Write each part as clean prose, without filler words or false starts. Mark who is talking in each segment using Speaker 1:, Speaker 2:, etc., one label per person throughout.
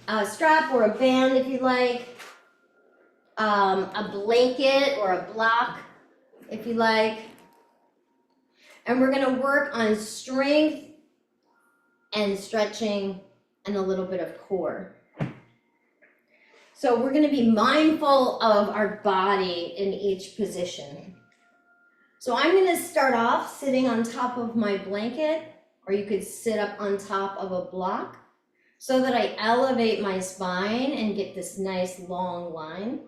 Speaker 1: a strap or a band if you like, a blanket or a block if you like. And we're gonna work on strength and stretching and a little bit of core. So we're gonna be mindful of our body in each position. So I'm gonna start off sitting on top of my blanket, or you could sit up on top of a block so that I elevate my spine and get this nice long line.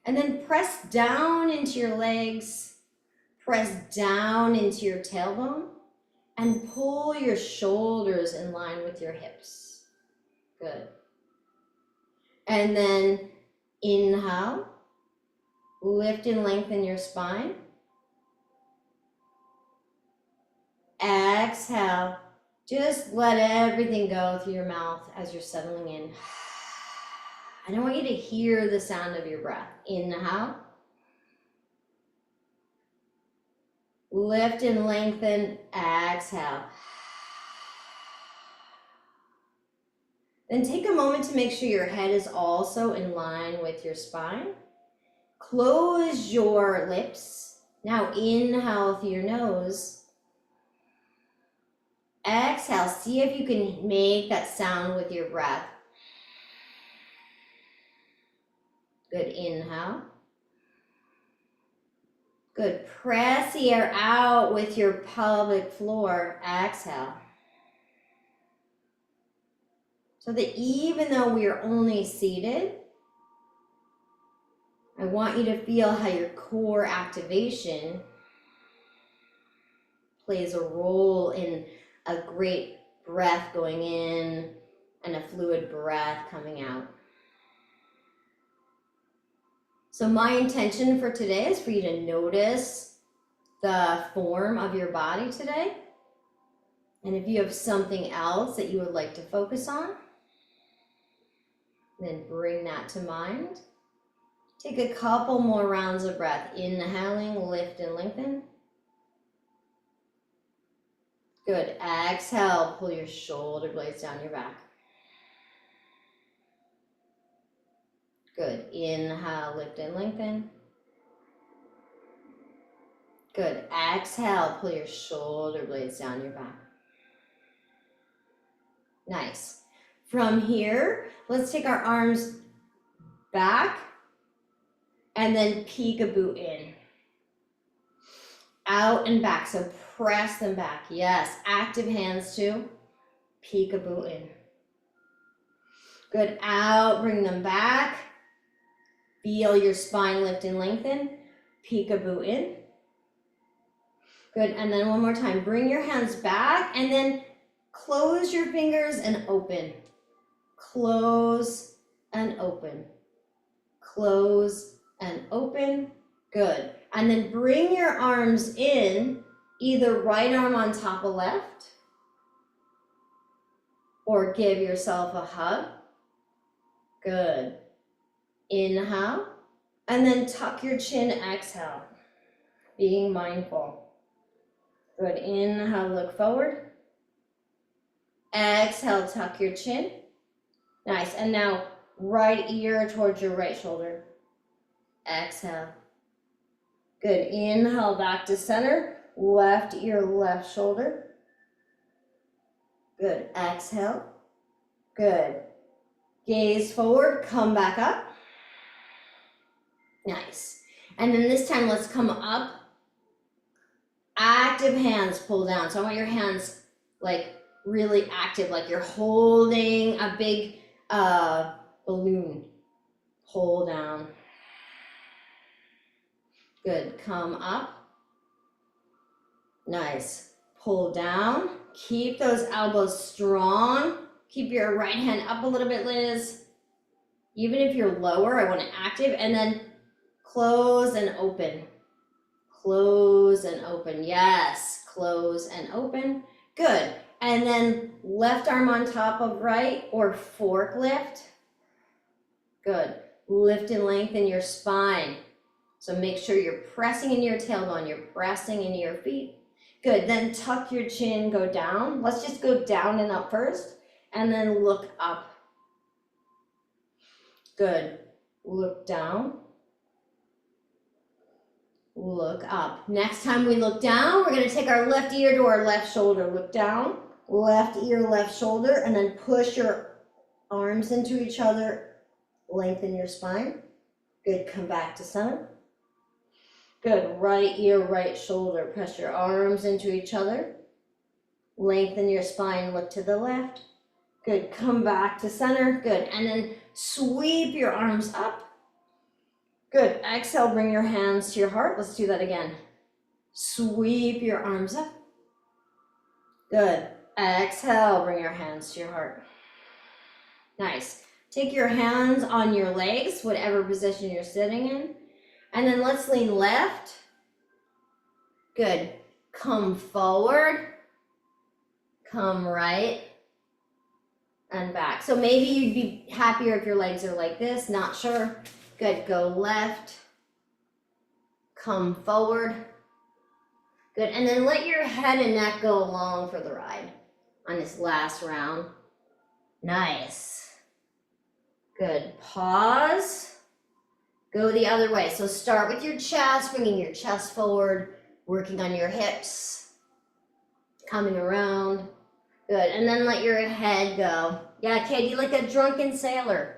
Speaker 1: And then press down into your legs, press down into your tailbone, and pull your shoulders in line with your hips. Good. And then inhale, lift and lengthen your spine. Exhale, just let everything go through your mouth as you're settling in. I don't want you to hear the sound of your breath. Inhale. Lift and lengthen, exhale. Then take a moment to make sure your head is also in line with your spine. Close your lips. Now inhale through your nose. Exhale, see if you can make that sound with your breath. Good, inhale. Good, press the air out with your pelvic floor. Exhale. So that even though we are only seated, I want you to feel how your core activation plays a role in a great breath going in and a fluid breath coming out. So my intention for today is for you to notice the form of your body today. And if you have something else that you would like to focus on, then bring that to mind. Take a couple more rounds of breath. Inhaling, lift and lengthen. Good. Exhale, pull your shoulder blades down your back. Good. Inhale, lift and lengthen. Good. Exhale, pull your shoulder blades down your back. Nice. From here, let's take our arms back and then peekaboo in. Out and back, so press them back. Yes, active hands too. Peekaboo in. Good, out, bring them back. Feel your spine lift and lengthen. Peekaboo in. Good, and then one more time. Bring your hands back and then close your fingers and open. Close and open. Close and open. Good. And then bring your arms in, either right arm on top of left, or give yourself a hug. Good. Inhale, and then tuck your chin, exhale, being mindful. Good. Inhale, look forward. Exhale, tuck your chin. Nice. And now right ear towards your right shoulder. Exhale. Good. Inhale back to center. Left ear, left shoulder. Good. Exhale. Good. Gaze forward, come back up. Nice. And then this time, let's come up. Active hands pull down. So I want your hands like really active, like you're holding a big balloon. Pull down. Good. Come up. Nice. Pull down. Keep those elbows strong. Keep your right hand up a little bit, Liz. Even if you're lower, I want it active. And then close and open. Close and open. Yes. Close and open. Good. And then left arm on top of right or fork lift. Good. Lift and lengthen your spine. So make sure you're pressing into your tailbone. You're pressing into your feet. Good. Then tuck your chin, go down. Let's just go down and up first. And then look up. Good. Look down. Look up. Next time we look down, we're going to take our left ear to our left shoulder. Look down, left ear, left shoulder, and then push your arms into each other. Lengthen your spine. Good. Come back to center. Good. Right ear, right shoulder. Press your arms into each other. Lengthen your spine. Look to the left. Good. Come back to center. Good. And then sweep your arms up. Good. Exhale, bring your hands to your heart. Let's do that again. Sweep your arms up. Good. Exhale, bring your hands to your heart. Nice. Take your hands on your legs, whatever position you're sitting in. And then let's lean left. Good. Come forward. Come right. And back. So maybe you'd be happier if your legs are like this, not sure. Good, go left, come forward. Good, and then let your head and neck go along for the ride on this last round. Nice. Good, pause. Go the other way. So start with your chest, bringing your chest forward, working on your hips, coming around. Good, and then let your head go. Yeah, Katie, like a drunken sailor.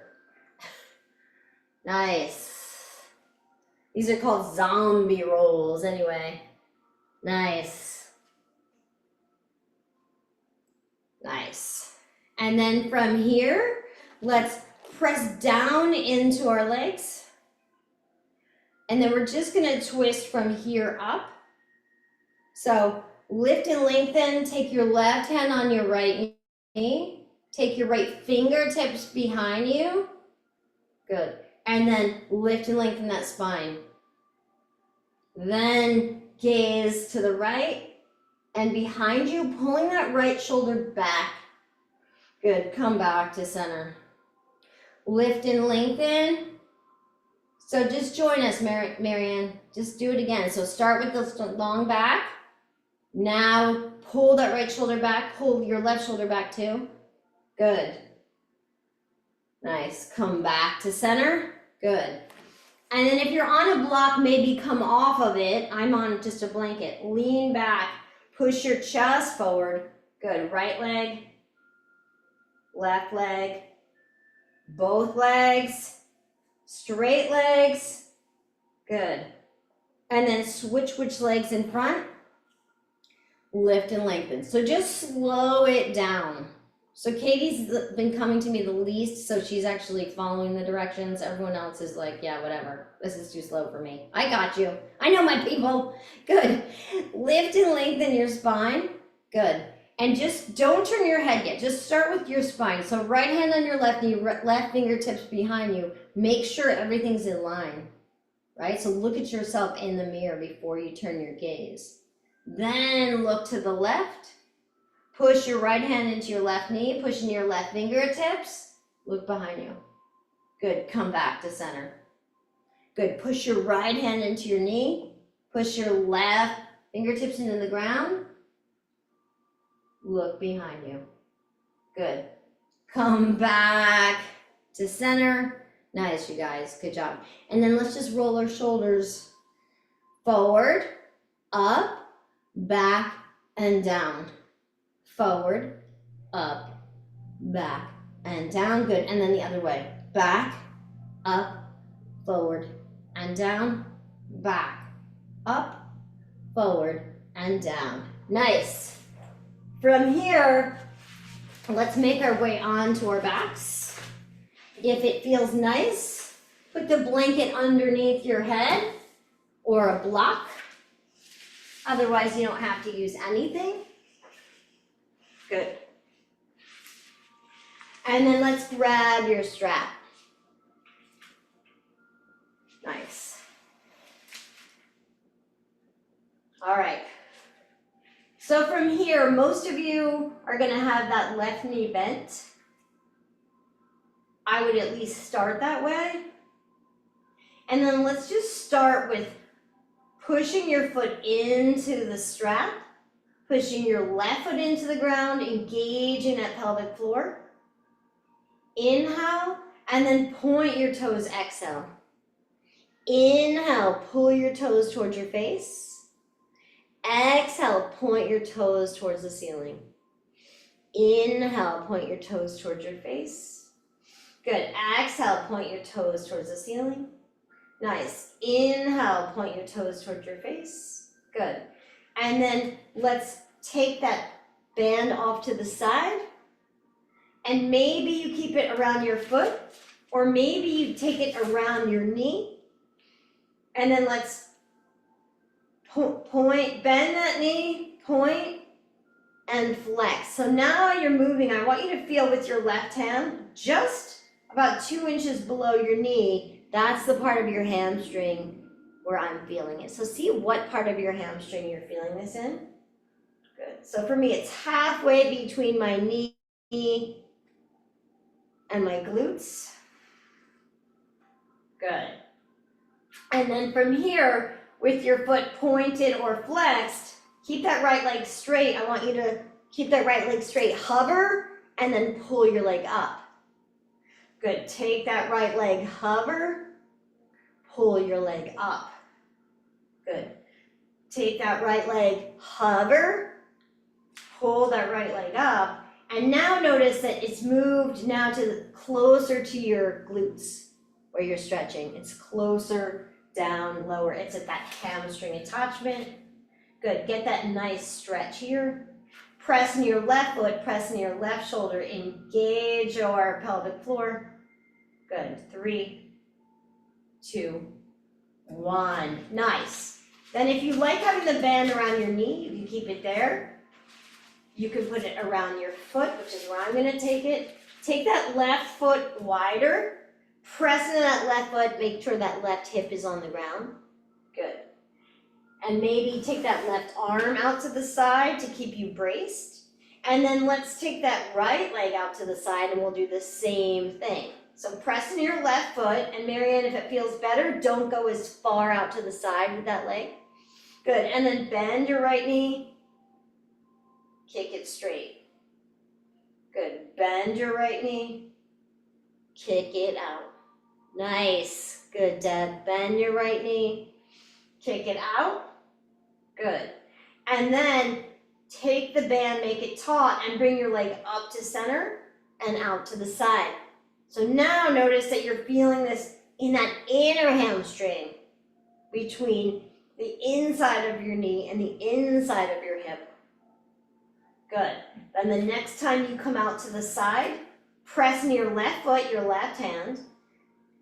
Speaker 1: Nice. These are called zombie rolls anyway. Nice. Nice. And then from here, let's press down into our legs. And then we're just gonna twist from here up. So lift and lengthen, take your left hand on your right knee. Take your right fingertips behind you. Good. And then lift and lengthen that spine. Then gaze to the right and behind you, pulling that right shoulder back. Good, come back to center. Lift and lengthen. So just join us, Marianne. Just do it again. So start with the long back. Now pull that right shoulder back, pull your left shoulder back too. Good. Nice, come back to center, good. And then if you're on a block, maybe come off of it. I'm on just a blanket. Lean back, push your chest forward. Good, right leg, left leg, both legs, straight legs. Good. And then switch which legs in front. Lift and lengthen. So just slow it down. So Katie's been coming to me the least, so she's actually following the directions. Everyone else is like, yeah, whatever. This is too slow for me. I got you. I know my people. Good. Lift and lengthen your spine. Good. And just don't turn your head yet. Just start with your spine. So right hand on your left knee, left fingertips behind you. Make sure everything's in line, right? So look at yourself in the mirror before you turn your gaze. Then look to the left. Push your right hand into your left knee, pushing your left fingertips. Look behind you. Good, come back to center. Good, push your right hand into your knee. Push your left fingertips into the ground. Look behind you. Good. Come back to center. Nice, you guys, good job. And then let's just roll our shoulders forward, up, back, and down. Forward, up, back, and down. Good. And then the other way. Back, up, forward, and down. Back, up, forward, and down. Nice. From here, let's make our way onto our backs. If it feels nice, put the blanket underneath your head or a block. Otherwise, you don't have to use anything. Good. And then let's grab your strap. Nice. All right. So from here, most of you are going to have that left knee bent. I would at least start that way. And then let's just start with pushing your foot into the strap. Pushing your left foot into the ground, engaging that pelvic floor. Inhale, And then point your toes, exhale. Inhale, pull your toes towards your face. Exhale, point your toes towards the ceiling. Inhale, point your toes towards your face. Good. Exhale, point your toes towards the ceiling. Nice. Inhale, point your toes towards your face. Good. And then let's take that band off to the side. And maybe you keep it around your foot, or maybe you take it around your knee. And then let's point, bend that knee, point, and flex. So now you're moving. I want you to feel with your left hand just about 2 inches below your knee. That's the part of your hamstring where I'm feeling it. So see what part of your hamstring you're feeling this in. Good. So for me, it's halfway between my knee and my glutes. Good. And then from here, with your foot pointed or flexed, keep that right leg straight. I want you to keep that right leg straight. Hover, and then pull your leg up. Good. Take that right leg, hover, pull your leg up. Good. Take that right leg, hover, pull that right leg up. And now notice that it's moved now to closer to your glutes where you're stretching. It's closer down, lower. It's at that hamstring attachment. Good. Get that nice stretch here. Press in your left foot, press in your left shoulder. Engage your pelvic floor. Good. 3, 2, 1. Nice. Then if you like having the band around your knee, you can keep it there. You can put it around your foot, which is where I'm going to take it. Take that left foot wider. Press into that left foot. Make sure that left hip is on the ground. Good. And maybe take that left arm out to the side to keep you braced. And then let's take that right leg out to the side and we'll do the same thing. So press into your left foot, and Marianne, if it feels better, don't go as far out to the side with that leg. Good. And then bend your right knee. Kick it straight. Good. Bend your right knee. Kick it out. Nice. Good, Deb. Bend your right knee. Kick it out. Good. And then take the band, make it taut, and bring your leg up to center and out to the side. So now notice that you're feeling this in that inner hamstring between the inside of your knee and the inside of your hip. Good. Then the next time you come out to the side, press in your left foot, your left hand,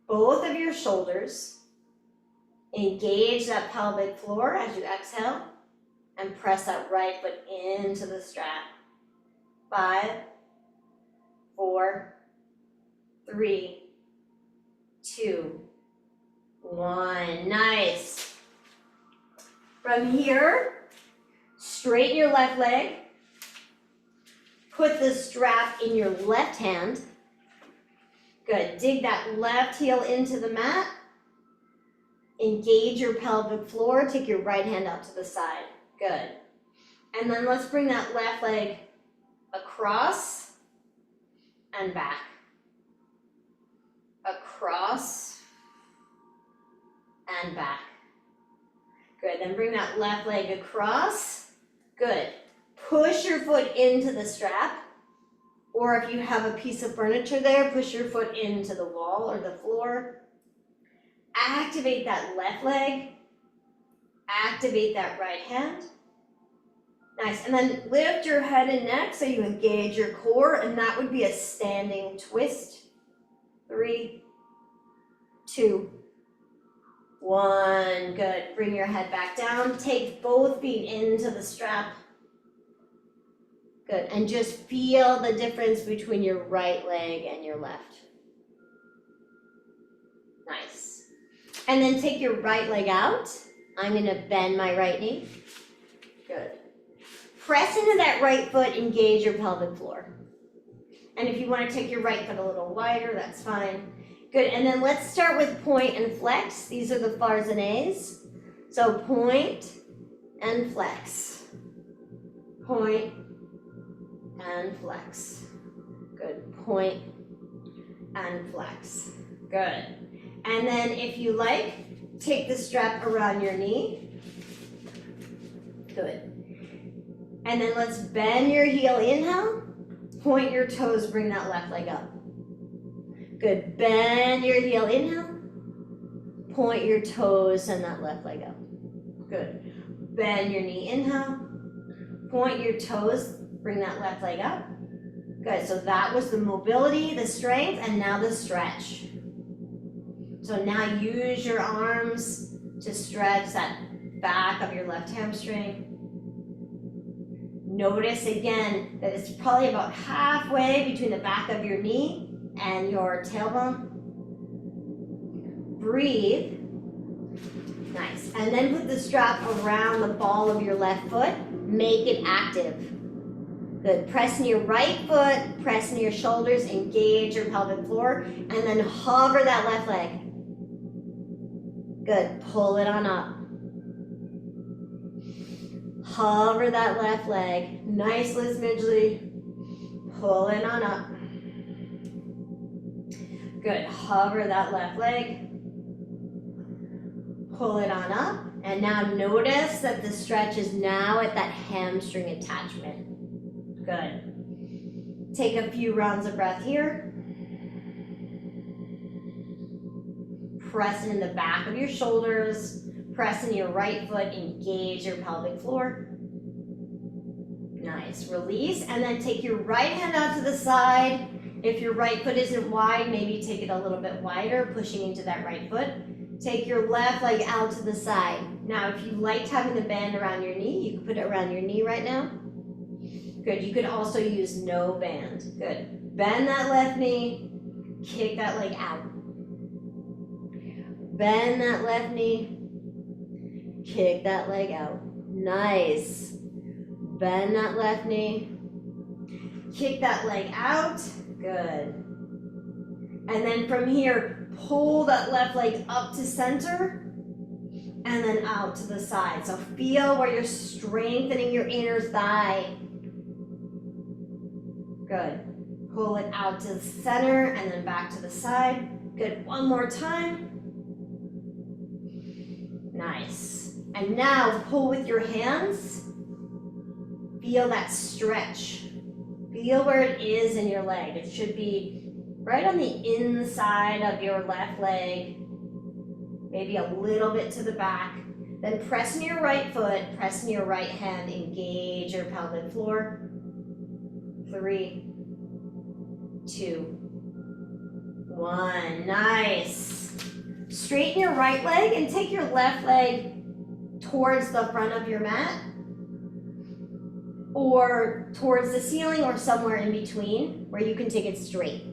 Speaker 1: both of your shoulders. Engage that pelvic floor as you exhale, and press that right foot into the strap. 5, 4, 3, 2, 1. Nice. From here, straighten your left leg. Put the strap in your left hand. Good. Dig that left heel into the mat. Engage your pelvic floor. Take your right hand out to the side. Good. And then let's bring that left leg across and back. Across and back. Good. Then bring that left leg across. Good. Push your foot into the strap. Or if you have a piece of furniture there, push your foot into the wall or the floor. Activate that left leg. Activate that right hand. Nice. And then lift your head and neck so you engage your core, and that would be a standing twist. 3, 2, 1. Good. Bring your head back down. Take both feet into the strap. Good. And just feel the difference between your right leg and your left. Nice. And then take your right leg out. I'm going to bend my right knee. Good. Press into that right foot, engage your pelvic floor. And if you want to take your right foot a little wider, that's fine. Good. And then let's start with point and flex. These are the Fars and A's. So point and flex. Point and flex. Good. Point and flex. Good. And then if you like, take the strap around your knee. Good. And then let's bend your heel, inhale. Point your toes, bring that left leg up. Good. Bend your heel, inhale. Point your toes, send that left leg up. Good. Bend your knee, inhale. Point your toes, bring that left leg up. Good. So that was the mobility, the strength, and now the stretch. So now use your arms to stretch that back of your left hamstring. Notice again that it's probably about halfway between the back of your knee and your tailbone. Breathe. Nice. And then put the strap around the ball of your left foot. Make it active. Good. Press in your right foot, press in your shoulders, engage your pelvic floor, and then hover that left leg. Good. Pull it on up. Hover that left leg. Nice, Liz Midgley. Pull it on up. Good. Hover that left leg. Pull it on up. And now notice that the stretch is now at that hamstring attachment. Good. Take a few rounds of breath here. Press in the back of your shoulders. Press in your right foot. Engage your pelvic floor. Nice. Release. And then take your right hand out to the side. If your right foot isn't wide, maybe take it a little bit wider, pushing into that right foot. Take your left leg out to the side. Now, if you liked having the band around your knee, you can put it around your knee right now. Good. You could also use no band. Good. Bend that left knee. Kick that leg out. Bend that left knee. Kick that leg out. Nice. Bend that left knee. Kick that leg out. Good. And then from here, pull that left leg up to center and then out to the side. So feel where you're strengthening your inner thigh. Good. Pull it out to the center and then back to the side. Good. One more time. Nice. And now pull with your hands. Feel that stretch. Feel where it is in your leg. It should be right on the inside of your left leg, maybe a little bit to the back. Then press in your right foot, press in your right hand, engage your pelvic floor. 3, 2, 1. Nice. Straighten your right leg and take your left leg towards the front of your mat or towards the ceiling or somewhere in between where you can take it straight.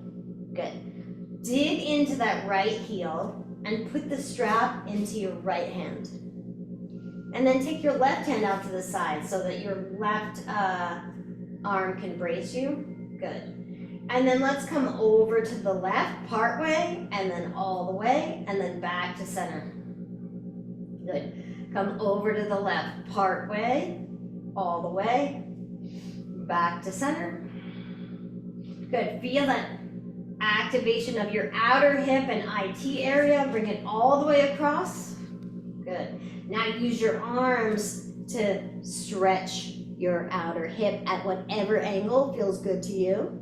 Speaker 1: Good. Dig into that right heel and put the strap into your right hand. And then take your left hand out to the side so that your left arm can brace you. Good. And then let's come over to the left part way and then all the way and then back to center. Good. Come over to the left part way, all the way, back to center. Good. Feel that activation of your outer hip and IT area. Bring it all the way across. Good. Now use your arms to stretch your outer hip at whatever angle feels good to you.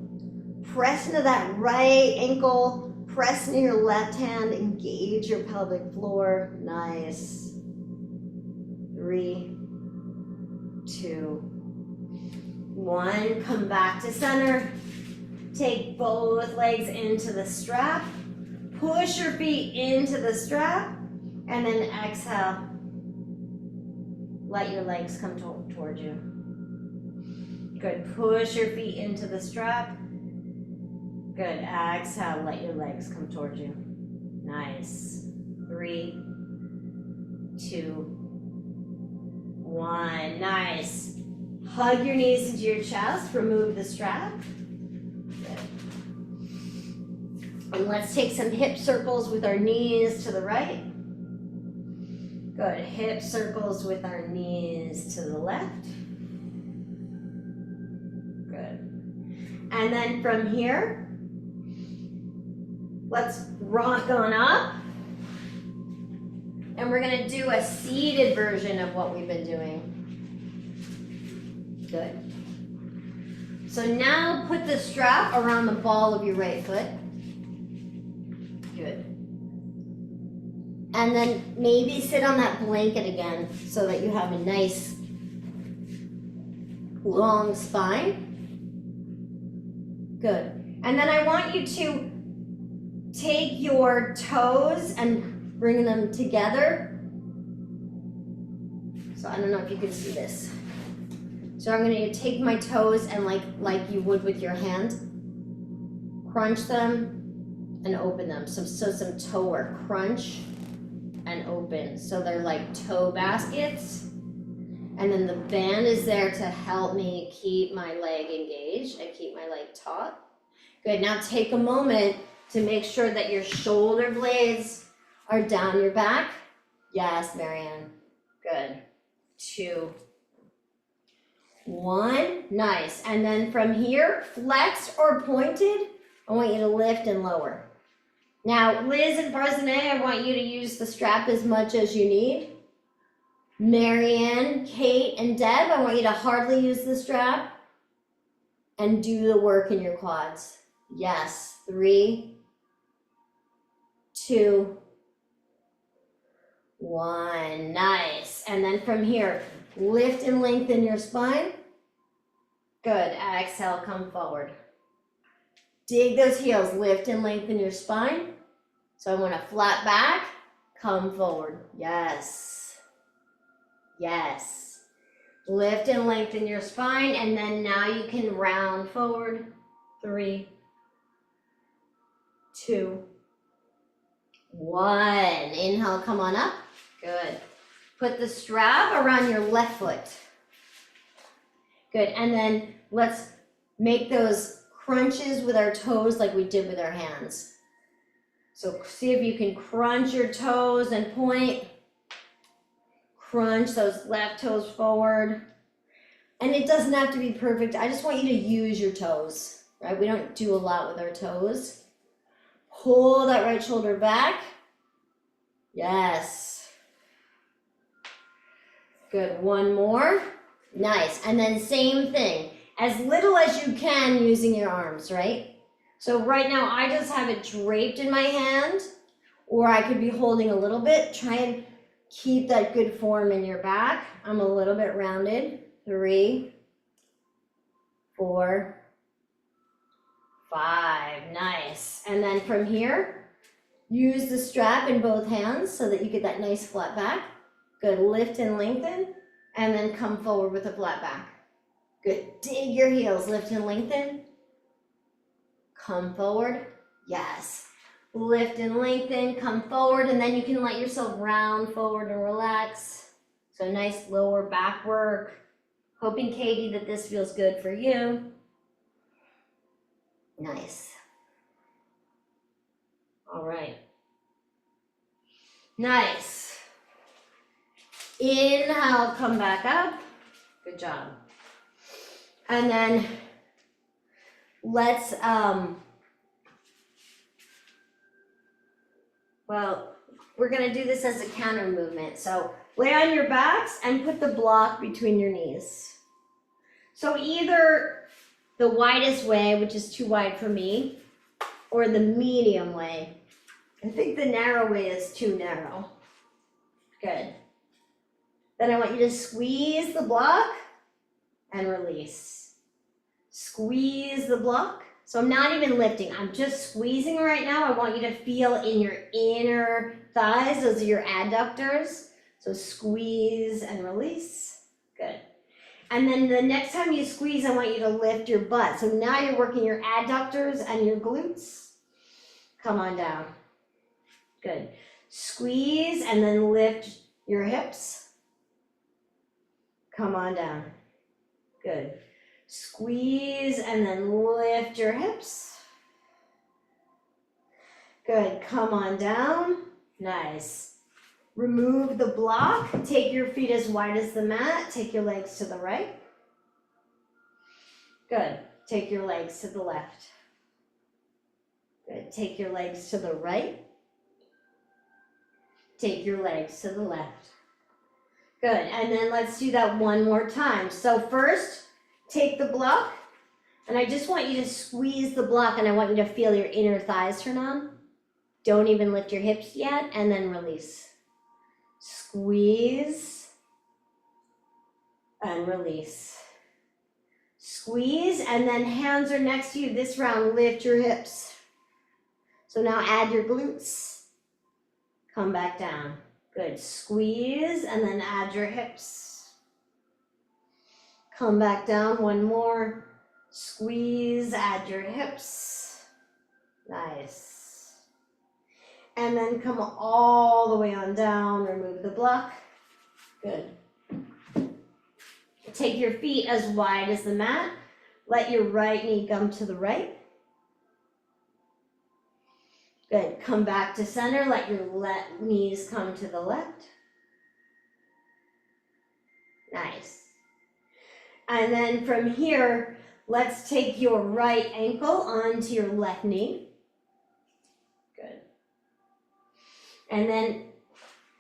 Speaker 1: Press into that right ankle. Press into your left hand. Engage your pelvic floor. Nice. 3, 2, 1. Come back to center. Take both legs into the strap. Push your feet into the strap. And then exhale. Let your legs come toward you. Good. Push your feet into the strap. Good. Exhale. Let your legs come toward you. Nice. 3, 2, 1. Nice. Hug your knees into your chest. Remove the strap. Good. And let's take some hip circles with our knees to the right. Good. Hip circles with our knees to the left. Good. And then from here, Let's rock on up. And we're gonna do a seated version of what we've been doing. Good. So now put the strap around the ball of your right foot. Good. And then maybe sit on that blanket again so that you have a nice long spine. Good. And then I want you to take your toes and bring them together. So I don't know if you can see this. So I'm going to take my toes and like you would with your hand, crunch them and open them. So some toe work, crunch and open. So they're like toe baskets. And then the band is there to help me keep my leg engaged and keep my leg taut. Good, now take a moment to make sure that your shoulder blades are down your back. Yes, Marianne. Good. 2, 1, nice. And then from here, flexed or pointed, I want you to lift and lower. Now, Liz and Presene, I want you to use the strap as much as you need. Marianne, Kate, and Deb, I want you to hardly use the strap and do the work in your quads. Yes, 3, 2, 1, nice. And then from here, lift and lengthen your spine. Good, exhale, come forward. Dig those heels, lift and lengthen your spine. So I want a flat back, come forward. Yes, yes. Lift and lengthen your spine, and then now you can round forward. 3, 2, 1. Inhale, come on up. Good. Put the strap around your left foot. Good, and then let's make those crunches with our toes like we did with our hands. So see if you can crunch your toes and point. Crunch those left toes forward. And it doesn't have to be perfect. I just want you to use your toes, right? We don't do a lot with our toes. Pull that right shoulder back. Yes. Good, one more. Nice, and then same thing. As little as you can using your arms, right? So right now I just have it draped in my hand, or I could be holding a little bit. Try and keep that good form in your back. I'm a little bit rounded. 3, 4, 5, nice. And then from here, use the strap in both hands so that you get that nice flat back. Good, lift and lengthen, and then come forward with a flat back. Good, dig your heels, lift and lengthen. Come forward, yes. Lift and lengthen, come forward, and then you can let yourself round forward and relax. So nice lower back work. Hoping, Katie, that this feels good for you. Nice. All right. Nice. Inhale, come back up. Good job. And then let's, we're gonna do this as a counter movement. So lay on your backs and put the block between your knees. So either the widest way, which is too wide for me, or the medium way. I think the narrow way is too narrow. Good. Then I want you to squeeze the block and release. Squeeze the block. So I'm not even lifting, I'm just squeezing right now. I want you to feel in your inner thighs, those are your adductors. So squeeze and release. Good. And then the next time you squeeze, I want you to lift your butt. So now you're working your adductors and your glutes. Come on down. Good. Squeeze and then lift your hips. Come on down. Good. Squeeze and then lift your hips. Good. Come on down. Nice. Remove the block. Take your feet as wide as the mat. Take your legs to the right. Good. Take your legs to the left. Good, take your legs to the right. Take your legs to the left. Good, and then let's do that one more time. So first, take the block, and I just want you to squeeze the block, and I want you to feel your inner thighs turn on. Don't even lift your hips yet, and then release. Squeeze, and release. Squeeze, and then hands are next to you. This round, lift your hips. So now add your glutes. Come back down. Good, squeeze, and then add your hips. Come back down, one more. Squeeze, add your hips. Nice. And then come all the way on down, remove the block. Good. Take your feet as wide as the mat. Let your right knee come to the right. Good, come back to center. Let your knees come to the left. Nice. And then from here, let's take your right ankle onto your left knee. Good. And then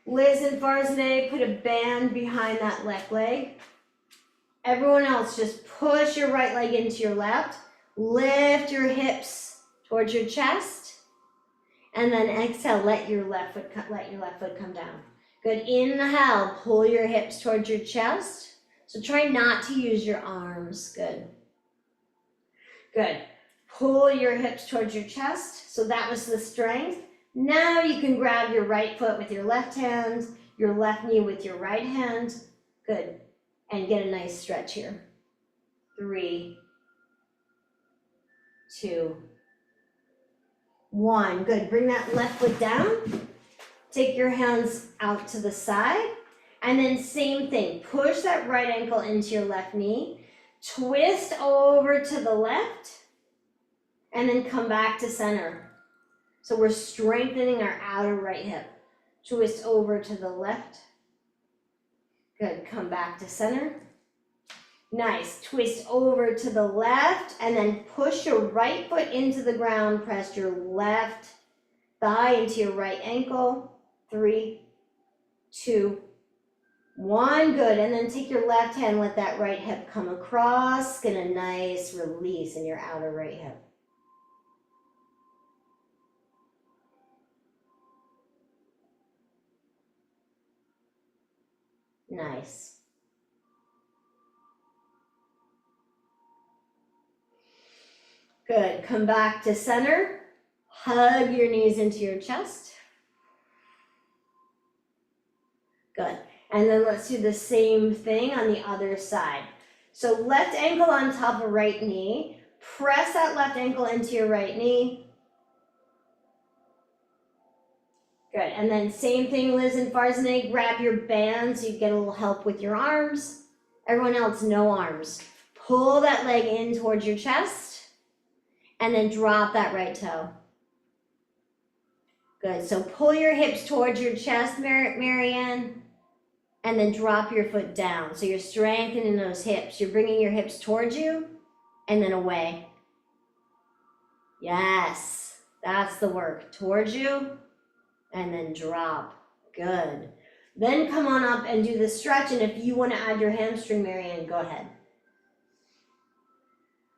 Speaker 1: Liz and Farzaneh, put a band behind that left leg. Everyone else, just push your right leg into your left. Lift your hips towards your chest. And then exhale, let your left foot come down. Good, inhale, pull your hips towards your chest. So try not to use your arms, good. Good, pull your hips towards your chest. So that was the strength. Now you can grab your right foot with your left hand, your left knee with your right hand. Good, and get a nice stretch here. 3, 2, 1. Good, bring that left foot down. Take your hands out to the side. And then same thing, push that right ankle into your left knee. Twist over to the left. And then come back to center. So we're strengthening our outer right hip. Twist over to the left. Good, come back to center. Nice, twist over to the left and then push your right foot into the ground. Press your left thigh into your right ankle. 3, 2, 1, good. And then take your left hand, let that right hip come across. Get a nice release in your outer right hip. Nice. Good, come back to center. Hug your knees into your chest. Good, and then let's do the same thing on the other side. So left ankle on top of right knee. Press that left ankle into your right knee. Good, and then same thing, Liz and Farzaneh, grab your band so you get a little help with your arms. Everyone else, no arms. Pull that leg in towards your chest. And then drop that right toe. Good, so pull your hips towards your chest, Marianne, and then drop your foot down. So you're strengthening those hips. You're bringing your hips towards you and then away. Yes, that's the work. Towards you and then drop. Good. Then come on up and do the stretch. And if you want to add your hamstring, Marianne, go ahead.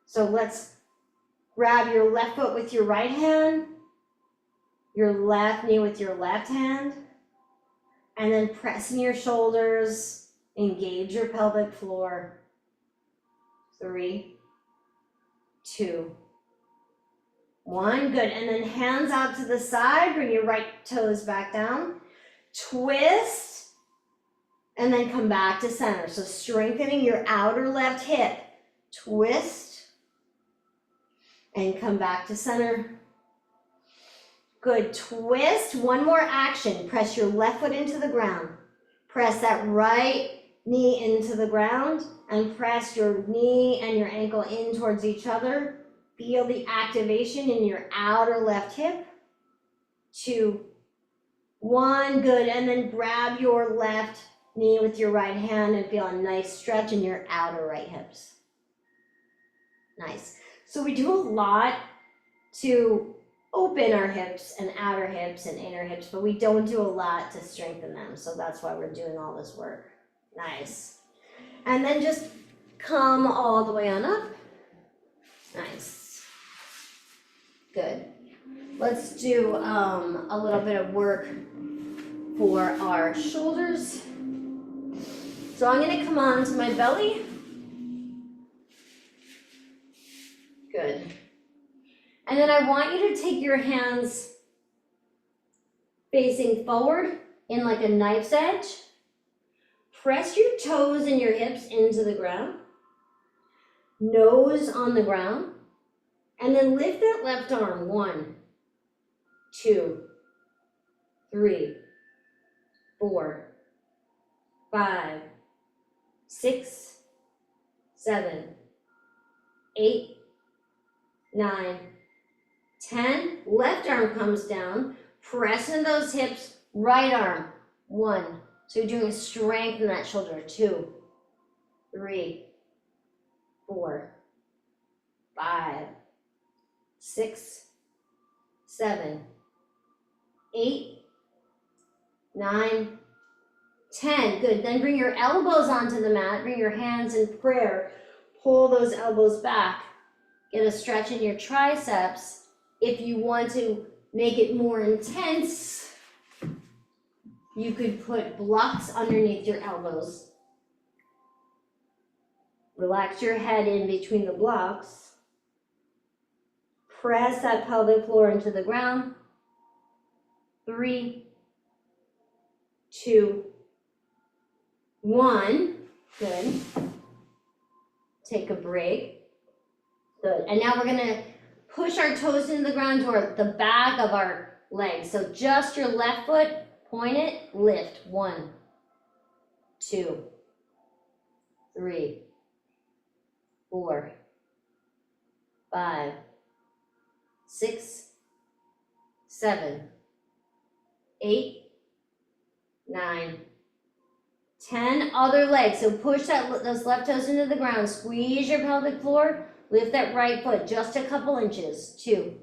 Speaker 1: So let's grab your left foot with your right hand, your left knee with your left hand, and then press in your shoulders, engage your pelvic floor. 3, 2, 1, good. And then hands out to the side, bring your right toes back down, twist, and then come back to center. So strengthening your outer left hip, twist, and come back to center. Good, twist, one more action. Press your left foot into the ground. Press that right knee into the ground and press your knee and your ankle in towards each other. Feel the activation in your outer left hip. 2, 1, good. And then grab your left knee with your right hand and feel a nice stretch in your outer right hips. Nice. So we do a lot to open our hips and outer hips and inner hips, but we don't do a lot to strengthen them. So that's why we're doing all this work. Nice. And then just come all the way on up. Nice. Good. Let's do a little bit of work for our shoulders. So I'm going to come on to my belly. Good. And then I want you to take your hands facing forward in like a knife's edge. Press your toes and your hips into the ground. Nose on the ground. And then lift that left arm. 1, 2, 3, 4, 5, 6, 7, 8, 9, 10. Left arm comes down. Press into those hips. Right arm. 1. So you're doing a strength in that shoulder. 2, 3, 4, 5, 6, 7, 8, 9, 10. Good. Then bring your elbows onto the mat. Bring your hands in prayer. Pull those elbows back. Get a stretch in your triceps. If you want to make it more intense, you could put blocks underneath your elbows. Relax your head in between the blocks. Press that pelvic floor into the ground. 3, 2, 1. Good. Take a break. Good. And now we're going to push our toes into the ground toward the back of our legs. So just your left foot, point it, lift. 1, 2, 3, 4, 5, 6, 7, 8, 9, 10. Other leg. So push those left toes into the ground. Squeeze your pelvic floor. Lift that right foot just a couple inches. 2,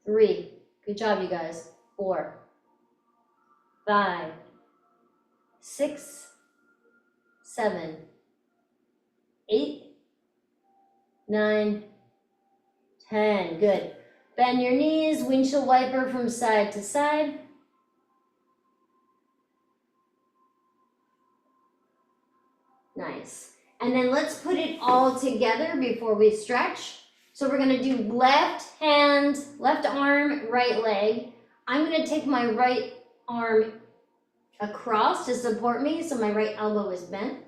Speaker 1: 3. Good job, you guys. 4, 5, 6, 7, 8, 9, 10. Good. Bend your knees, windshield wiper from side to side. Nice. And then let's put it all together before we stretch. So we're going to do left hand, left arm, right leg. I'm going to take my right arm across to support me so my right elbow is bent.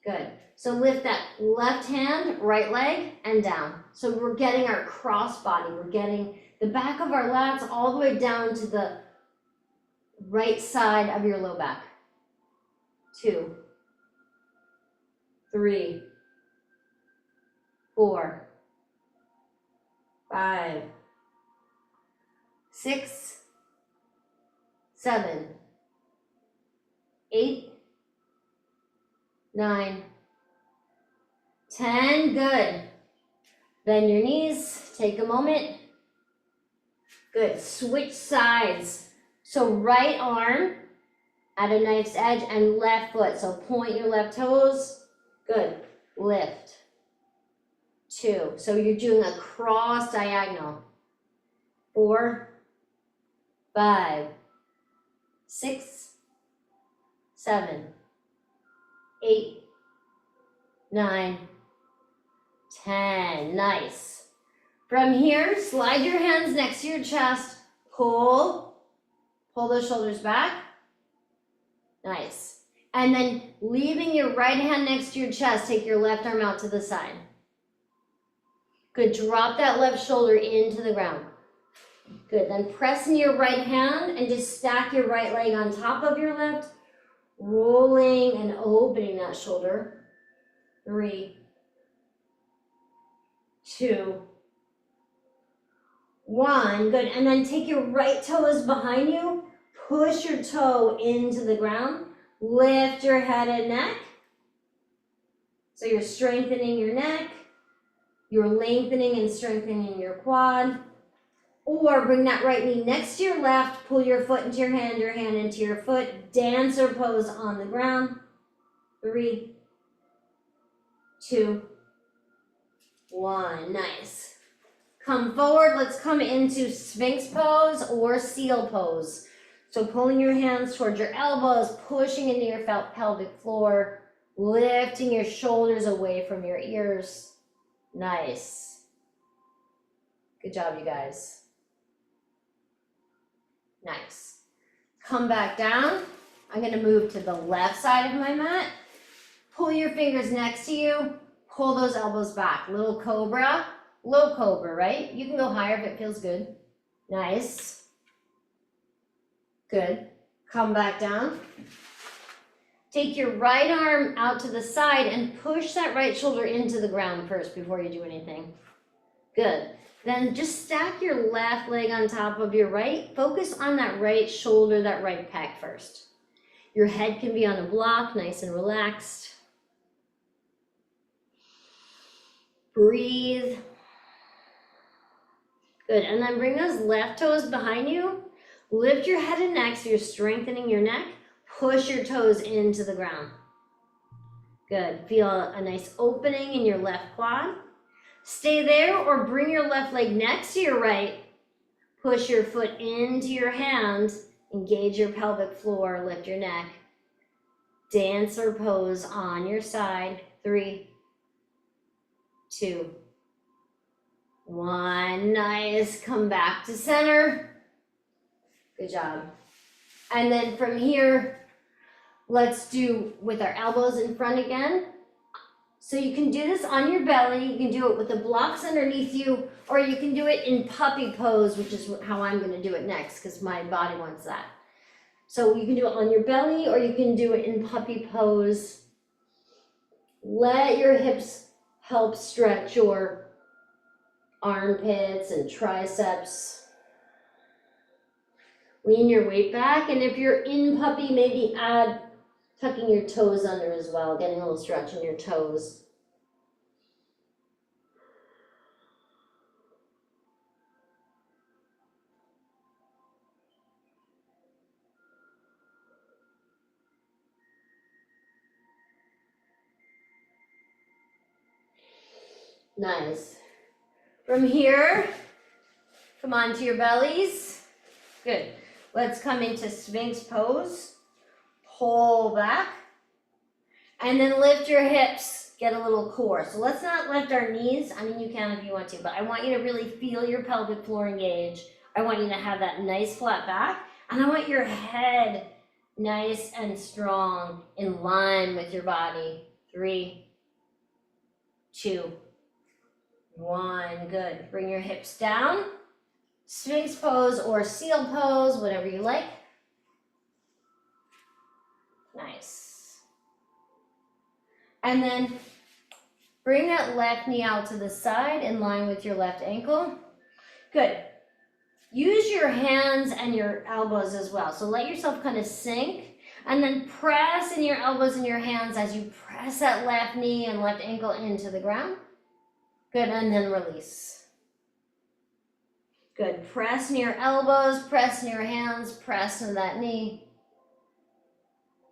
Speaker 1: Good. So lift that left hand, right leg, and down. So we're getting our cross body. We're getting the back of our lats all the way down to the right side of your low back. 2, 3, 4, 5, 6, 7, 8, 9, 10. Good. Bend your knees. Take a moment. Good. Switch sides. So right arm at a knife's edge and left foot. So point your left toes. Good. Lift. 2. So you're doing a cross diagonal. 4, 5, 6, 7, 8, 9, 10. Nice. From here, slide your hands next to your chest. Pull those shoulders back. Nice. And then leaving your right hand next to your chest, take your left arm out to the side. Good. Drop that left shoulder into the ground. Good. Then press in your right hand and just stack your right leg on top of your left, rolling and opening that shoulder. 3, 2, 1. Good. And then take your right toes behind you. Push your toe into the ground. Lift your head and neck. So you're strengthening your neck. You're lengthening and strengthening your quad. Or bring that right knee next to your left, pull your foot into your hand into your foot, dancer pose on the ground. 3, 2, 1, nice. Come forward, let's come into Sphinx pose or seal pose. So pulling your hands towards your elbows, pushing into your pelvic floor, lifting your shoulders away from your ears. Nice. Good job, you guys. Nice. Come back down. I'm gonna move to the left side of my mat. Pull your fingers next to you. Pull those elbows back. Little cobra, low cobra, right? You can go higher if it feels good. Nice. Good. Come back down. Take your right arm out to the side and push that right shoulder into the ground first before you do anything. Good. Then just stack your left leg on top of your right. Focus on that right shoulder, that right pec first. Your head can be on a block, nice and relaxed. Breathe. Good, and then bring those left toes behind you. Lift your head and neck so you're strengthening your neck. Push your toes into the ground. Good, feel a nice opening in your left quad. Stay there or bring your left leg next to your right. Push your foot into your hand. Engage your pelvic floor, lift your neck. Dancer pose on your side. 3, 2, 1. Nice. Come back to center. Good job. And then from here, let's do with our elbows in front again. So you can do this on your belly. You can do it with the blocks underneath you, or you can do it in puppy pose, which is how I'm going to do it next because my body wants that. So you can do it on your belly, or you can do it in puppy pose. Let your hips help stretch your armpits and triceps. Lean your weight back, and if you're in puppy, maybe add tucking your toes under as well, getting a little stretch in your toes. Nice. From here, come on to your bellies. Good. Let's come into Sphinx pose. Pull back. And then lift your hips. Get a little core. So let's not lift our knees. I mean, you can if you want to, but I want you to really feel your pelvic floor engage. I want you to have that nice flat back. And I want your head nice and strong in line with your body. 3, 2, 1. Good. Bring your hips down. Sphinx pose or seal pose, whatever you like. Nice. And then bring that left knee out to the side in line with your left ankle. Good. Use your hands and your elbows as well. So let yourself kind of sink and then press in your elbows and your hands as you press that left knee and left ankle into the ground. Good, and then release. Good, press in your elbows, press in your hands, press into that knee.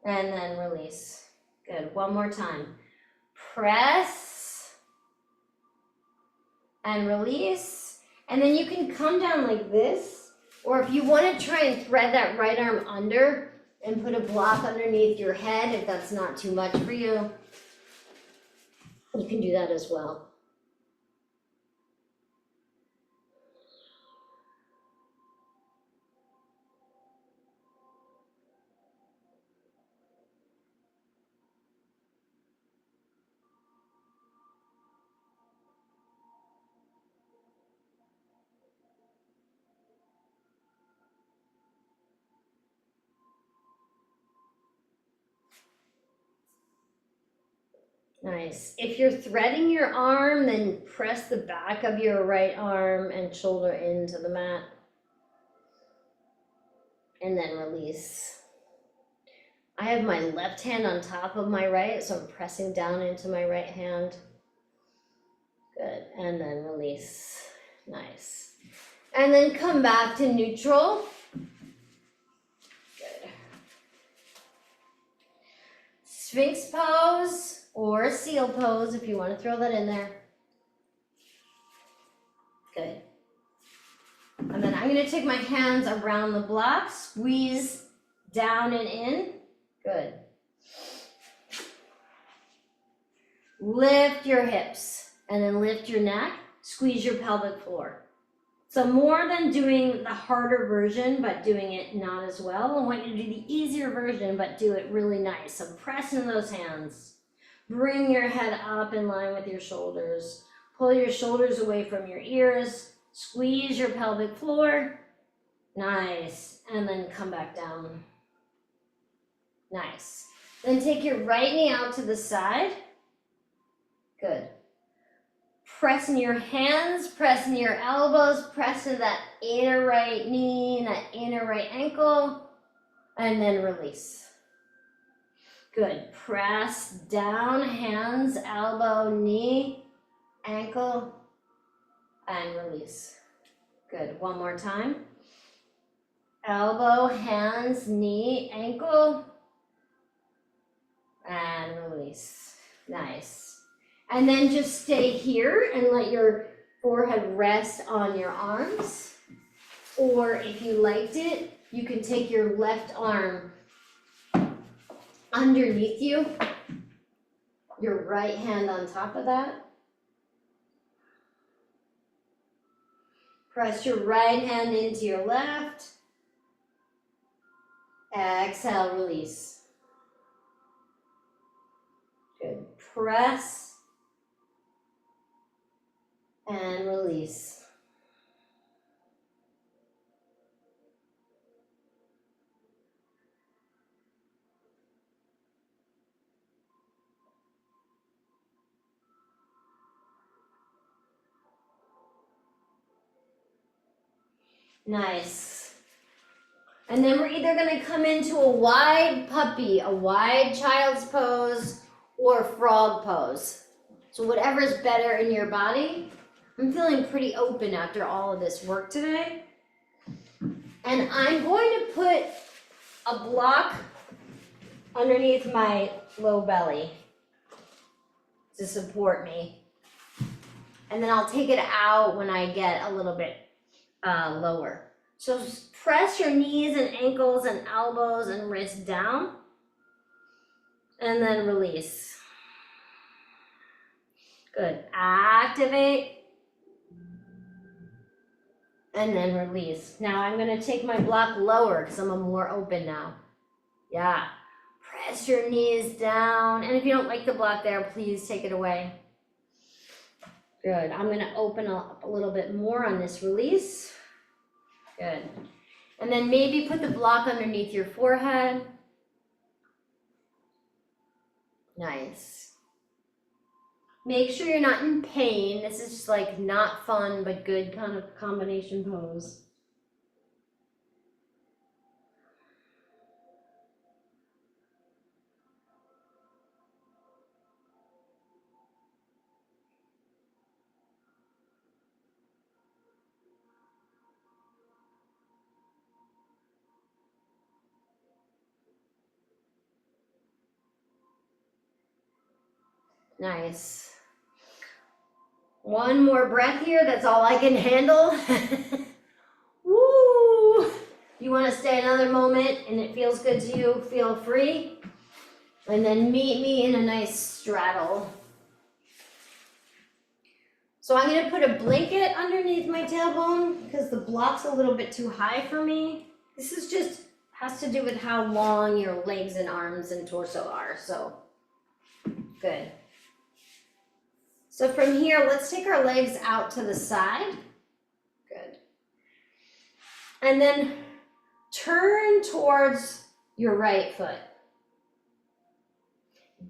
Speaker 1: And then release. Good, one more time. Press and release. And then you can come down like this, or if you want to try and thread that right arm under and put a block underneath your head, if that's not too much for you, you can do that as well. Nice. If you're threading your arm, then press the back of your right arm and shoulder into the mat. And then release. I have my left hand on top of my right, so I'm pressing down into my right hand. Good. And then release. Nice. And then come back to neutral. Good. Sphinx pose or seal pose if you want to throw that in there. Good. And then I'm going to take my hands around the block, squeeze down and in. Good. Lift your hips and then lift your neck, squeeze your pelvic floor. So more than doing the harder version, but doing it not as well, I want you to do the easier version, but do it really nice. So press in those hands. Bring your head up in line with your shoulders. Pull your shoulders away from your ears. Squeeze your pelvic floor. Nice. And then come back down. Nice. Then take your right knee out to the side. Good. Press in your hands, press in your elbows, press in that inner right knee, that inner right ankle, and then release. Good. Press down, hands, elbow, knee, ankle, and release. Good. One more time. Elbow, hands, knee, ankle, and release. Nice. And then just stay here and let your forehead rest on your arms. Or if you liked it, you can take your left arm underneath you, your right hand on top of that. Press your right hand into your left. Exhale, release. Good. Press and release. Nice. And then we're either going to come into a wide puppy, a wide child's pose, or frog pose. So whatever's better in your body. I'm feeling pretty open after all of this work today. And I'm going to put a block underneath my low belly to support me. And then I'll take it out when I get a little bit lower. So press your knees and ankles and elbows and wrists down. And then release. Good. Activate. And then release. Now I'm going to take my block lower because I'm more open now. Yeah. Press your knees down. And if you don't like the block there, please take it away. Good. I'm going to open up a little bit more on this release. Good. And then maybe put the block underneath your forehead. Nice. Make sure you're not in pain. This is just like not fun, but good kind of combination pose. Nice. One more breath here. That's all I can handle. Woo! You want to stay another moment and it feels good to you, feel free. And then meet me in a nice straddle. So I'm going to put a blanket underneath my tailbone because the block's a little bit too high for me. This is just has to do with how long your legs and arms and torso are. So good. So from here, let's take our legs out to the side. Good. And then turn towards your right foot.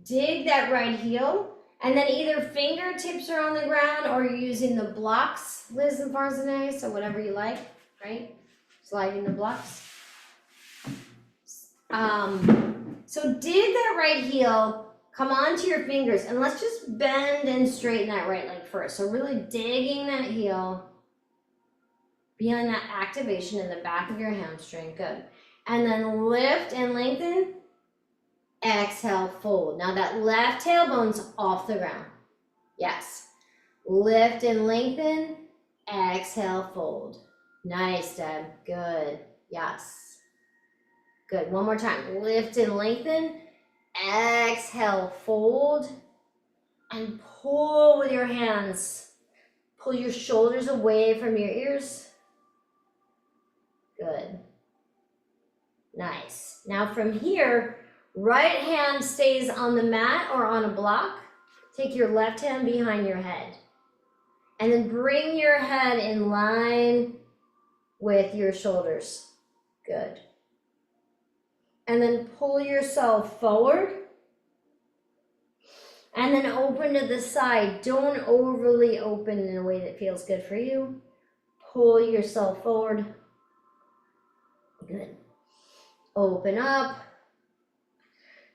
Speaker 1: Dig that right heel. And then either fingertips are on the ground or you're using the blocks, Liz and Farzaneh, so whatever you like, right? Sliding the blocks. So dig that right heel, come onto your fingers, and let's just bend and straighten that right leg first. So really digging that heel, Feeling that activation in the back of your hamstring. Good. And then lift and lengthen. Exhale, fold. Now that left tailbone's off the ground. Yes. Lift and lengthen. Exhale, fold. Nice, Deb. Good. Yes. Good. One more time. Lift and lengthen. Exhale, fold. And pull with your hands. Pull your shoulders away from your ears. Good. Nice. Now from here, right hand stays on the mat or on a block. Take your left hand behind your head. And then bring your head in line with your shoulders. Good. And then pull yourself forward. And then open to the side. Don't overly open in a way that feels good for you. Pull yourself forward. Good. Open up.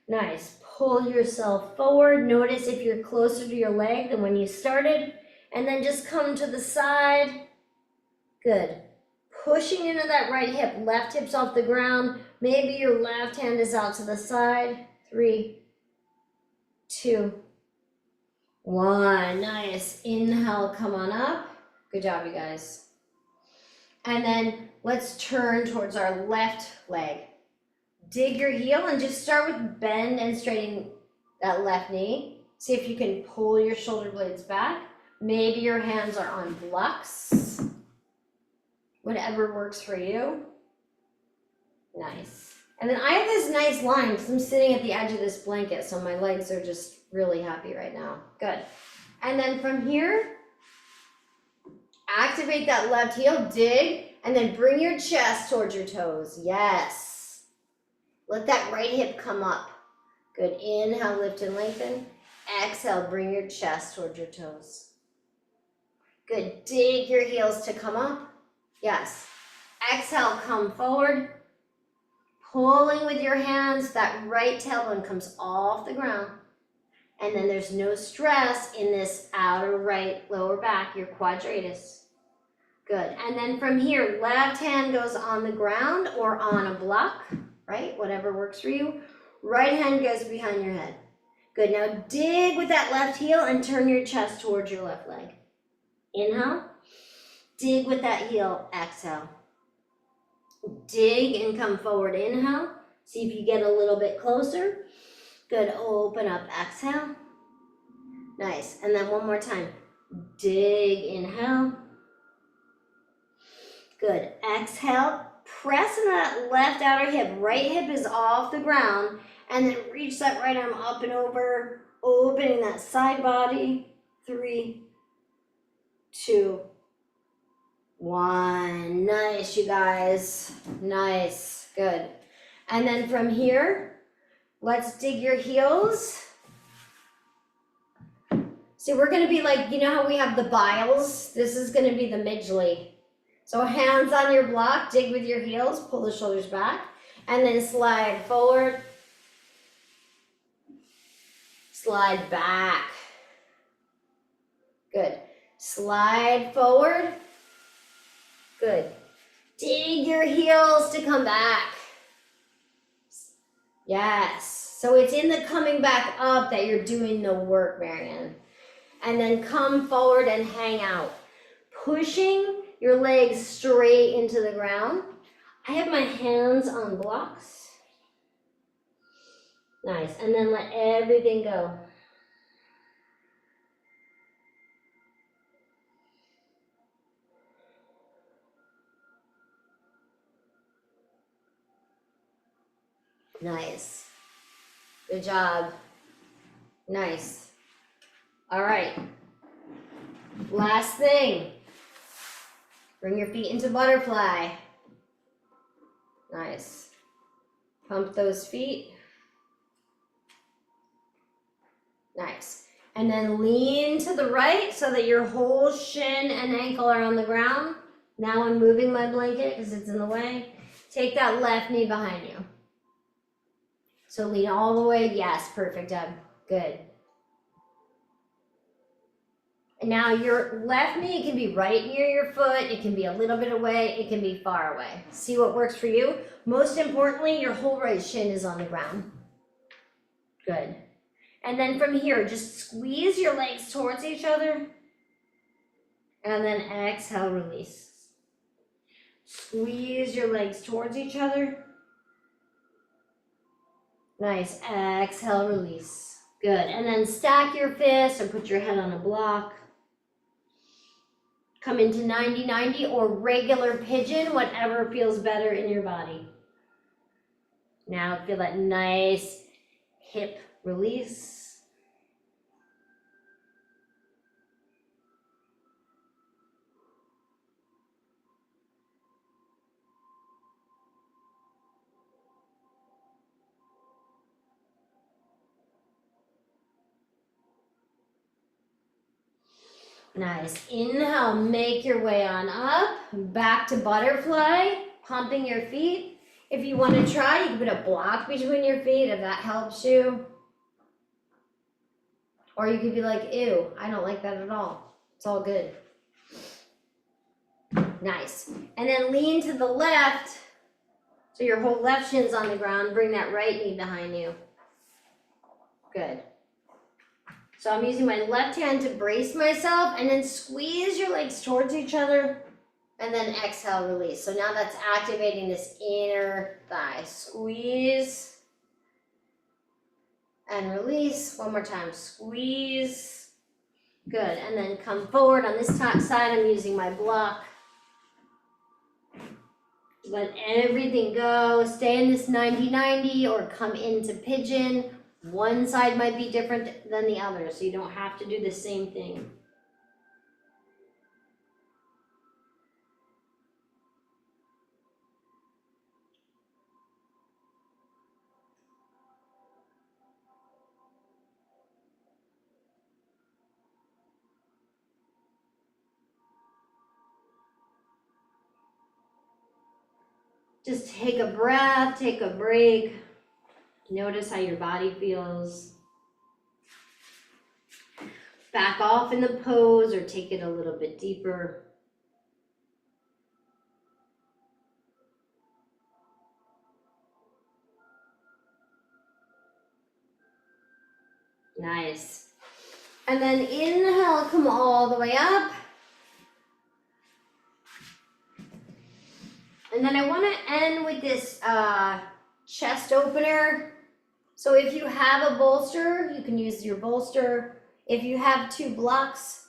Speaker 1: Nice. Pull yourself forward. Notice if you're closer to your leg than when you started. And then just come to the side. Good. Pushing into that right hip. Left hip's off the ground. Maybe your left hand is out to the side. 3, 2, 1. Nice. Inhale, come on up. Good job, you guys. And then let's turn towards our left leg. Dig your heel and just start with bend and straighten that left knee. See if you can pull your shoulder blades back. Maybe your hands are on blocks. Whatever works for you. Nice. And then I have this nice line because I'm sitting at the edge of this blanket, so my legs are just really happy right now. Good. And then from here, activate that left heel, dig, and then bring your chest towards your toes. Yes. Let that right hip come up. Good. Inhale, lift and lengthen. Exhale, bring your chest towards your toes. Good. Dig your heels to come up. Yes. Exhale, come forward. Pulling with your hands, that right tailbone comes off the ground. And then there's no stress in this outer right lower back, your quadratus. Good. And then from here, left hand goes on the ground or on a block, right? Whatever works for you. Right hand goes behind your head. Good. Now dig with that left heel and turn your chest towards your left leg. Inhale. Dig with that heel. Exhale. Dig and come forward. Inhale. See if you get a little bit closer. Good. Open up. Exhale. Nice. And then one more time. Dig. Inhale. Good. Exhale. Press in that left outer hip. Right hip is off the ground. And then reach that right arm up and over. Opening that side body. 3, 2, 1. Nice, you guys. Nice. Good. And then from here, let's dig your heels. See, we're going to be like, you know how we have the biles? This is going to be the midgley. So hands on your block, dig with your heels, pull the shoulders back, and then slide forward. Slide back. Good. Slide forward. Good. Dig your heels to come back. Yes. So it's in the coming back up that you're doing the work, Marianne. And then come forward and hang out. Pushing your legs straight into the ground. I have my hands on blocks. Nice. And then let everything go. Nice. Good job. Nice. All right. Last thing. Bring your feet into butterfly. Nice. Pump those feet. Nice. And then lean to the right so that your whole shin and ankle are on the ground. Now I'm moving my blanket because it's in the way. Take that left knee behind you. So lean all the way. Yes, perfect, Deb. Good. And now your left knee can be right near your foot, it can be a little bit away, it can be far away. See what works for you. Most importantly, your whole right shin is on the ground. Good. And then from here, just squeeze your legs towards each other. And then exhale, release. Squeeze your legs towards each other. Nice. Exhale, release. Good. And then stack your fists or put your head on a block. Come into 90-90 or regular pigeon, whatever feels better in your body. Now feel that nice hip release. Nice. Inhale, make your way on up, back to butterfly, pumping your feet. If you want to try, you can put a block between your feet if that helps you. Or you could be like, ew, I don't like that at all. It's all good. Nice. And then lean to the left, so your whole left shin's on the ground. Bring that right knee behind you. Good. So I'm using my left hand to brace myself, and then squeeze your legs towards each other, and then exhale, release. So now that's activating this inner thigh. Squeeze and release. One more time. Squeeze. Good. And then come forward. On this top side, I'm using my block. Let everything go. Stay in this 90-90 or come into pigeon. One side might be different than the other, so you don't have to do the same thing. Just take a breath, take a break. Notice how your body feels. Back off in the pose or take it a little bit deeper. Nice. And then inhale, come all the way up. And then I want to end with this chest opener. So if you have a bolster, you can use your bolster. If you have two blocks,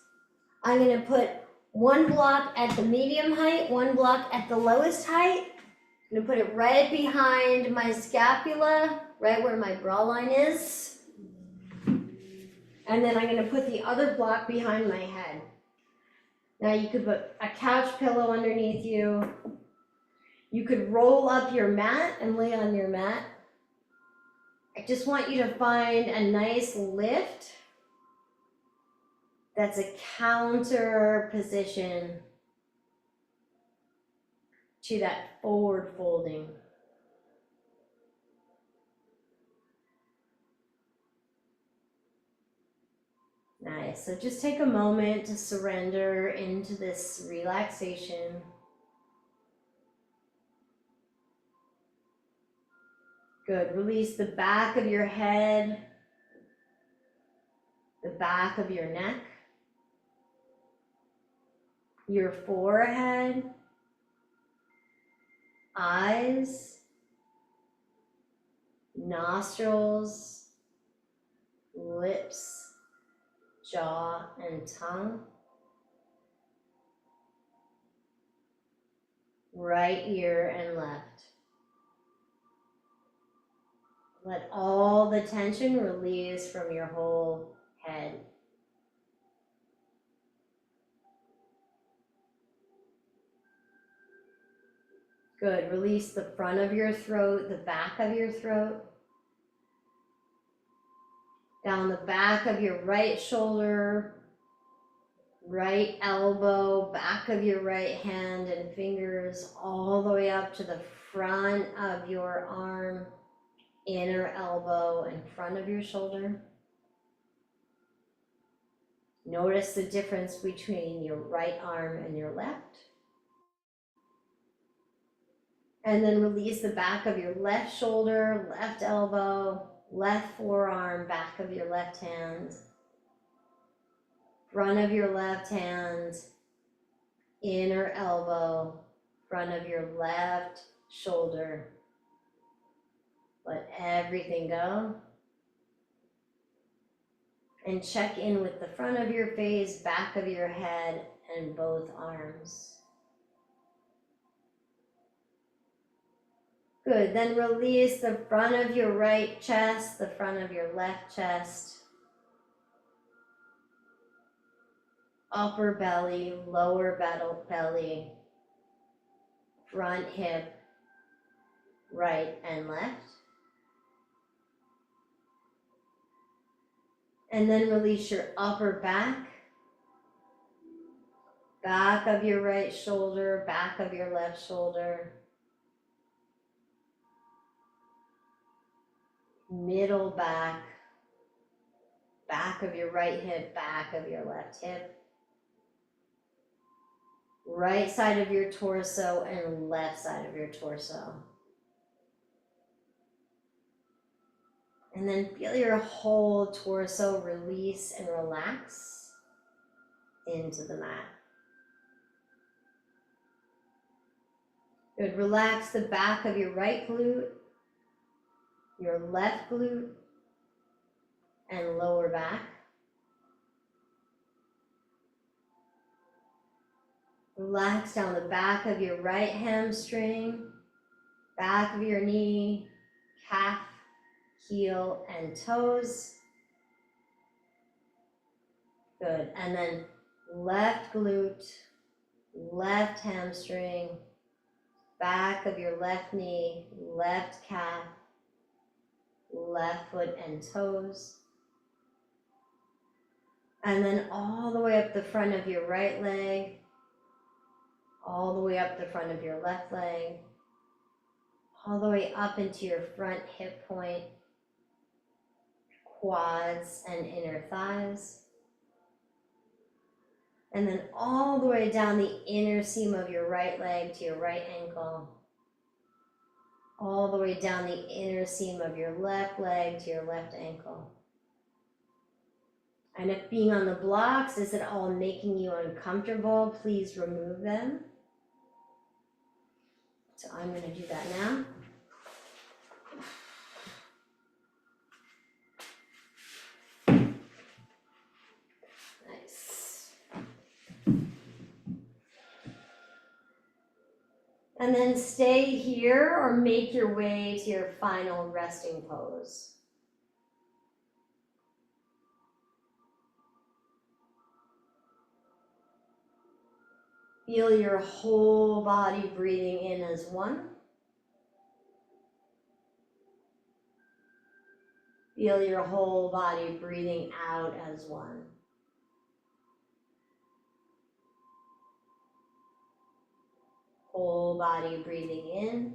Speaker 1: I'm going to put one block at the medium height, one block at the lowest height. I'm going to put it right behind my scapula, right where my bra line is. And then I'm going to put the other block behind my head. Now you could put a couch pillow underneath you. You could roll up your mat and lay on your mat. I just want you to find a nice lift that's a counter position to that forward folding. Nice. So just take a moment to surrender into this relaxation. Good. Release the back of your head, the back of your neck, your forehead, eyes, nostrils, lips, jaw, and tongue. Right ear and left. Let all the tension release from your whole head. Good. Release the front of your throat, the back of your throat. Down the back of your right shoulder, right elbow, back of your right hand and fingers, all the way up to the front of your arm, inner elbow, and front of your shoulder. Notice the difference between your right arm and your left. And then release the back of your left shoulder, left elbow, left forearm, back of your left hand, front of your left hand, inner elbow, front of your left shoulder. Let everything go. And check in with the front of your face, back of your head, and both arms. Good, then release the front of your right chest, the front of your left chest, upper belly, lower belly, front hip, right and left. And then release your upper back, back of your right shoulder, back of your left shoulder, middle back, back of your right hip, back of your left hip, right side of your torso and left side of your torso. And then feel your whole torso release and relax into the mat. Good, relax the back of your right glute, your left glute, and lower back. Relax down the back of your right hamstring, back of your knee, calf, heel, and toes. Good, and then left glute, left hamstring, back of your left knee, left calf, left foot and toes. And then all the way up the front of your right leg, all the way up the front of your left leg, all the way up into your front hip point, quads and inner thighs. And then all the way down the inner seam of your right leg to your right ankle, all the way down the inner seam of your left leg to your left ankle. And if being on the blocks is at all making you uncomfortable, please remove them. So I'm going to do that now. Nice. And then stay here or make your way to your final resting pose. Feel your whole body breathing in as one. Feel your whole body breathing out as one. Whole body breathing in.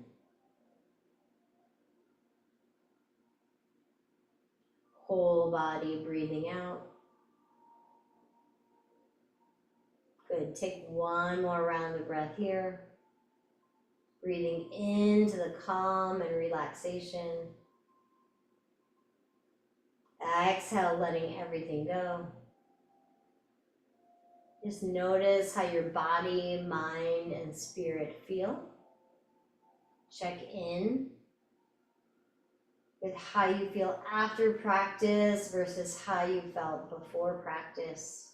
Speaker 1: Whole body breathing out. Good, take one more round of breath here. Breathing into the calm and relaxation. Exhale, letting everything go. Just notice how your body, mind, and spirit feel. Check in with how you feel after practice versus how you felt before practice.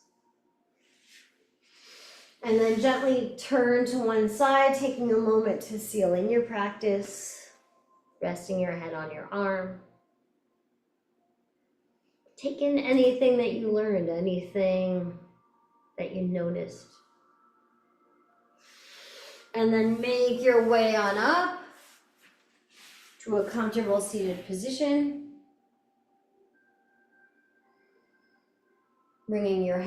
Speaker 1: And then gently turn to one side, taking a moment to seal in your practice, resting your head on your arm. Take in anything that you learned, anything that you noticed. And then make your way on up to a comfortable seated position. Bringing your hand